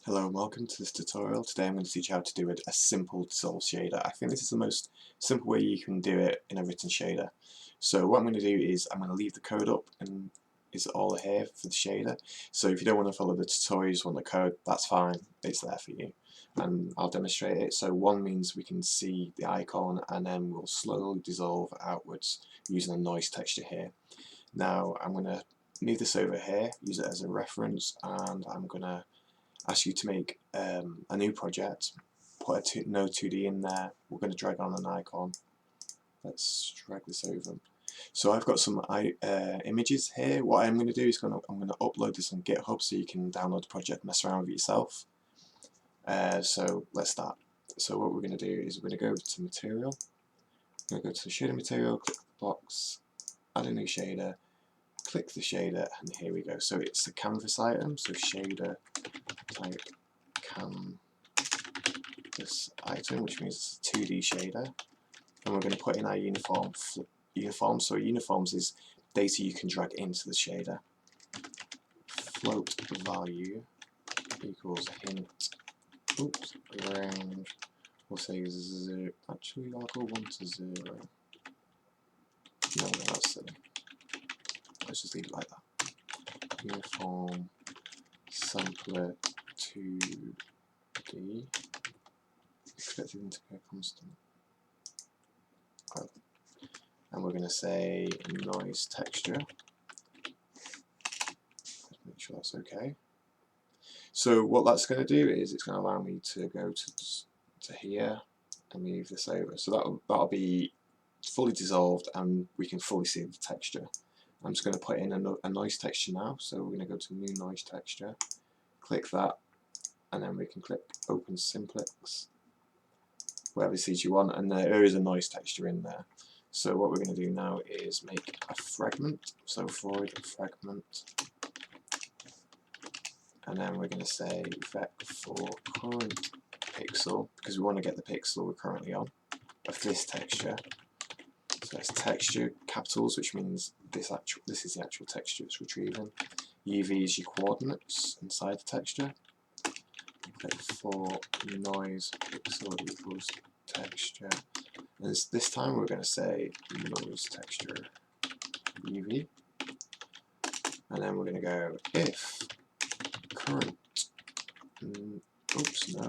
Hello and welcome to this tutorial. Today I'm going to teach you how to do a simple dissolve shader. I think this is the most simple way you can do it in a written shader. So what I'm going to do is I'm going to leave the code up and it's all here for the shader. So if you don't want to follow the tutorials on the code, that's fine, it's there for you. And I'll demonstrate it. So one means we can see the icon and then we'll slowly dissolve outwards using a noise texture here. Now I'm going to move this over here, use it as a reference, and I'm going to ask you to make a new project, put a no 2D in there. We're going to drag on an icon. Let's drag this over. So I've got some images here. What I'm going to do is I'm going to upload this on GitHub so you can download the project, mess around with it yourself. So let's start. So what we're going to do is we're going to go to material. We're going to go to the shader material, click the box, add a new shader, click the shader, and here we go. So it's a canvas item, so shader type canvas item, which means it's a 2D shader, and we're going to put in our uniform. So uniforms is data you can drag into the shader. Float value equals hint. Oops, range. We'll say 0. Actually, I'll go 1 to 0. No, that's silly. Let's just leave it like that. Uniform sampler 2D expected into a constant. Oh. And we're going to say noise texture. Let's make sure that's okay. So what that's going to do is it's going to allow me to go to here and move this over. So that'll be fully dissolved and we can fully see the texture. I'm just going to put in a noise texture now. So we're going to go to new noise texture, click that, and then we can click open simplex, whatever seeds you want, and there is a noise texture in there. So what we're going to do now is make a fragment, so void fragment, and then we're going to say vec for current pixel, because we want to get the pixel we're currently on of this texture. So it's texture capitals, which means this is the actual texture it's retrieving. UV is your coordinates inside the texture. Click for noise pixel equals texture. And this time we're going to say noise texture UV. And then we're going to go if current. Oops, no.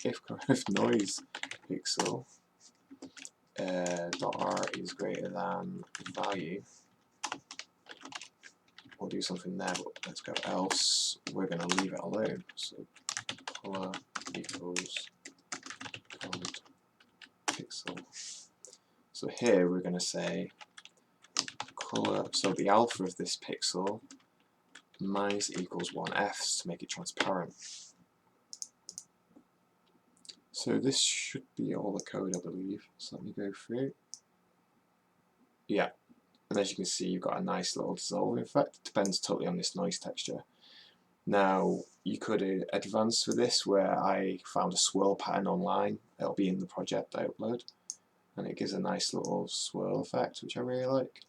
If noise pixel .r is greater than value. We'll do something there, but let's go else. We're going to leave it alone. So color equals current pixel. So here we're going to say color, so the alpha of this pixel minus equals 1f to make it transparent. So this should be all the code, I believe. So let me go through. Yeah, and as you can see, you've got a nice little dissolving effect. It depends totally on this noise texture. Now, you could advance with this where I found a swirl pattern online. It'll be in the project I upload. And it gives a nice little swirl effect, which I really like.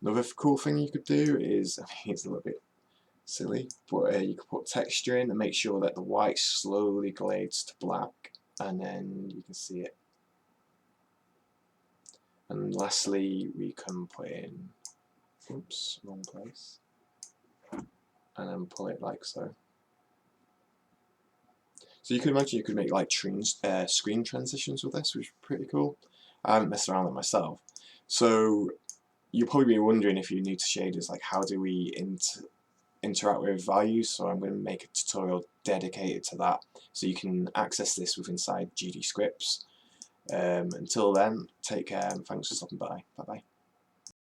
Another cool thing you could do is, I mean, it's a little bit silly, but you could put texture in and make sure that the white slowly glades to black, and then you can see it. And lastly, we can put in, oops, wrong place, and then pull it like so. So you can imagine you could make like screen transitions with this, which is pretty cool. I haven't messed around with it myself. So you'll probably be wondering if you're new to shaders, like how do we interact with values? So I'm going to make a tutorial dedicated to that, so you can access this with inside GD scripts. Until then, take care and thanks for stopping by. Bye bye.